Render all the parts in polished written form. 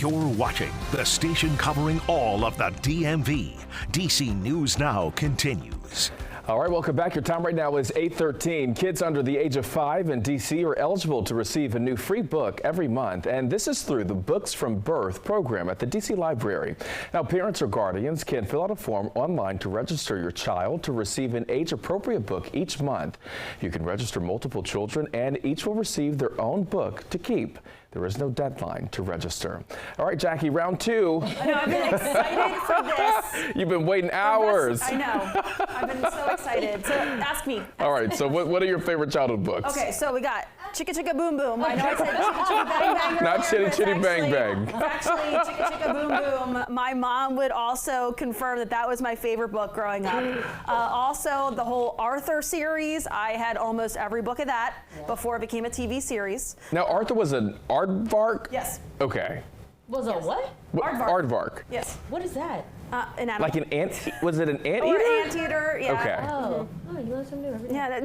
You're watching the station covering all of the DMV. DC News Now continues. All right, welcome back. Your time right now is 8:13. Kids under the age of 5 in D.C. are eligible to receive a new free book every month, and this is through the Books from Birth program at the D.C. Library. Now, parents or guardians can fill out a form online to register your child to receive an age-appropriate book each month. You can register multiple children, and each will receive their own book to keep. There is no deadline to register. All right, Jackie, round 2. I know, I've been excited for this. You've been waiting hours. I know. I've been so excited. So ask me. All right, so what are your favorite childhood books? Okay, so we got Chicka Chicka Boom Boom. I know I said Chicka Chicka Bang Bang earlier, Not Chitty Chitty Bang Bang. It's actually Chicka Chicka Boom Boom. My mom would also confirm that that was my favorite book growing up. Also, the whole Arthur series. I had almost every book of that before it became a TV series. Now, Arthur was an aardvark? Yes. Okay. Was a what? Aardvark. Aardvark. Yes. What is that? An animal. Like an ant? Was it an anteater? Or anteater, yeah. Okay. Oh, you learn something new every day. Yeah.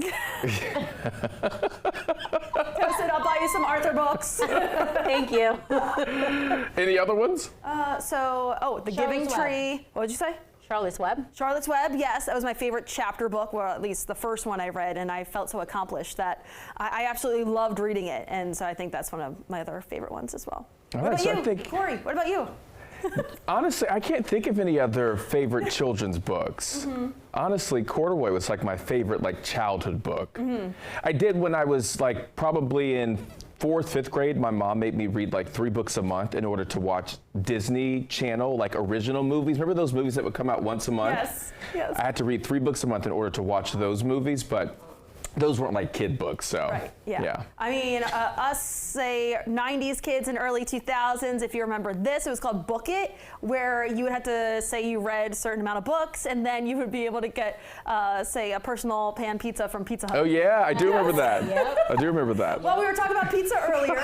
Toasted, I'll buy you some Arthur books. Thank you. Any other ones? The Giving Charlotte's Tree. What did you say? Charlotte's Web. Charlotte's Web, yes, that was my favorite chapter book, or at least the first one I read, and I felt so accomplished that I absolutely loved reading it, and so I think that's one of my other favorite ones as well. All What right, about so you, Corey? What about you? Honestly, I can't think of any other favorite children's books. Honestly, Corduroy was like my favorite childhood book. I did when I was probably in 4th, 5th grade. My mom made me read 3 books a month in order to watch Disney Channel, original movies. Remember those movies that would come out once a month? Yes, yes. I had to read 3 books a month in order to watch those movies, but those weren't kid books, so. Right, yeah. I mean, us, say, 90s kids and early 2000s, if you remember this, it was called Book It, where you would have to say you read a certain amount of books, and then you would be able to get, say, a personal pan pizza from Pizza Hut. Oh, yeah, I do remember that. Yep. I do remember that. Well, we were talking about pizza earlier,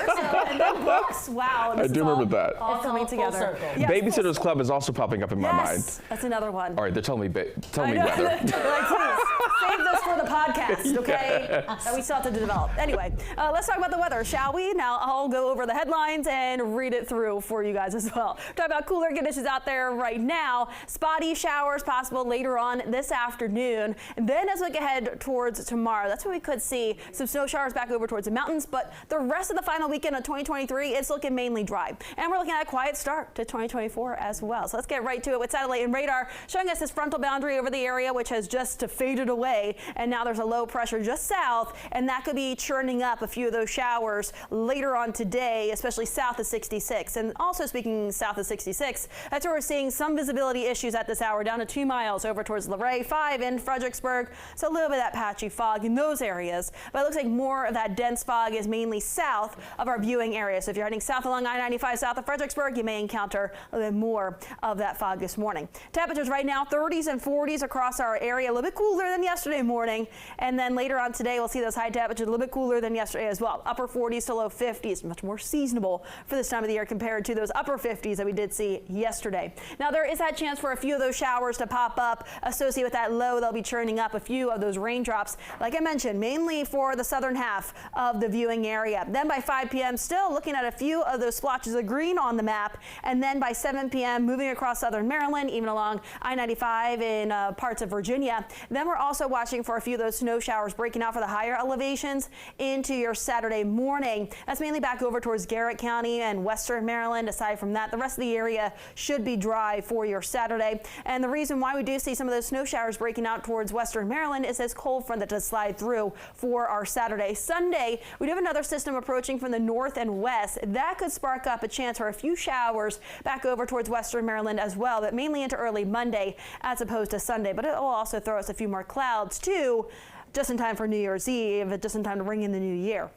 and then books. Wow. I do remember that. All coming all full together. circle. Yes, Babysitter's Club is also popping up in my mind. Yes, that's another one. All right, they're telling me, tell I me know. weather. They're please, save this for the podcast, okay? That we still have to develop. Anyway, let's talk about the weather, shall we? Now, I'll go over the headlines and read it through for you guys as well. Talk about cooler conditions out there right now. Spotty showers possible later on this afternoon. And then as we look ahead towards tomorrow, that's when we could see some snow showers back over towards the mountains. But the rest of the final weekend of 2023, it's looking mainly dry. And we're looking at a quiet start to 2024 as well. So let's get right to it with satellite and radar showing us this frontal boundary over the area, which has just faded away. And now there's a low pressure just south, and that could be churning up a few of those showers later on today, especially south of 66. And also speaking south of 66, that's where we're seeing some visibility issues at this hour, down to 2 miles over towards Luray, 5 in Fredericksburg. So a little bit of that patchy fog in those areas. But it looks like more of that dense fog is mainly south of our viewing area. So if you're heading south along I-95 south of Fredericksburg, you may encounter a little bit more of that fog this morning. Temperatures right now, 30s and 40s across our area, a little bit cooler than yesterday morning. And then later on today, we'll see those high temperatures a little bit cooler than yesterday as well. Upper 40s to low 50s, much more seasonable for this time of the year compared to those upper 50s that we did see yesterday. Now there is that chance for a few of those showers to pop up associated with that low. They'll be churning up a few of those raindrops, like I mentioned, mainly for the southern half of the viewing area. Then by 5 p.m. still looking at a few of those splotches of green on the map, and then by 7 p.m. moving across southern Maryland, even along I-95 in parts of Virginia. Then we're also watching for a few of those snow showers breaking out for the higher elevations into your Saturday morning. That's mainly back over towards Garrett County and western Maryland. Aside from that, the rest of the area should be dry for your Saturday. And the reason why we do see some of those snow showers breaking out towards western Maryland is this cold front that does slide through for our Saturday. Sunday, we do have another system approaching from the north and west. That could spark up a chance for a few showers back over towards western Maryland as well, but mainly into early Monday as opposed to Sunday. But it will also throw us a few more clouds too, just in time for New Year's Eve, just in time to ring in the new year.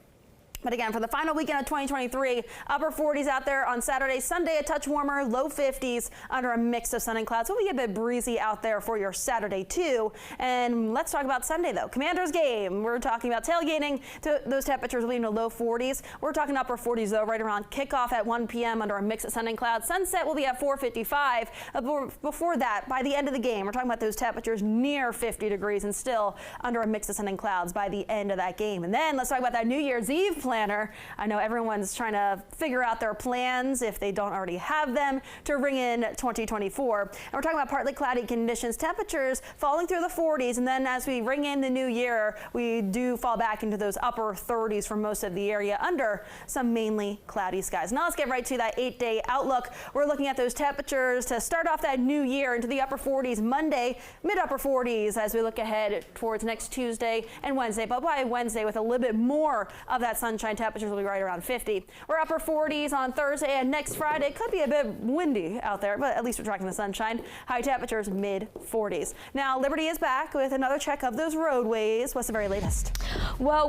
But again, for the final weekend of 2023, upper 40s out there on Saturday, Sunday a touch warmer, low 50s under a mix of sun and clouds. So we get a bit breezy out there for your Saturday too. And let's talk about Sunday though. Commander's game. We're talking about tailgating. Those temperatures will be in the low 40s. We're talking upper 40s though, right around kickoff at 1 p.m. under a mix of sun and clouds. Sunset will be at 4:55. Before that, by the end of the game, we're talking about those temperatures near 50 degrees and still under a mix of sun and clouds by the end of that game. And then let's talk about that New Year's Eve planner. I know everyone's trying to figure out their plans, if they don't already have them, to ring in 2024. And we're talking about partly cloudy conditions, temperatures falling through the 40s, and then as we ring in the new year, we do fall back into those upper 30s for most of the area under some mainly cloudy skies. Now let's get right to that 8-day outlook. We're looking at those temperatures to start off that new year into the upper 40s Monday, mid-upper 40s as we look ahead towards next Tuesday and Wednesday. But by Wednesday, with a little bit more of that sunshine, temperatures will be right around 50. We're upper 40s on Thursday, and next Friday could be a bit windy out there, but at least we're tracking the sunshine. High temperatures mid-40s. Now Liberty is back with another check of those roadways. What's the very latest? Well,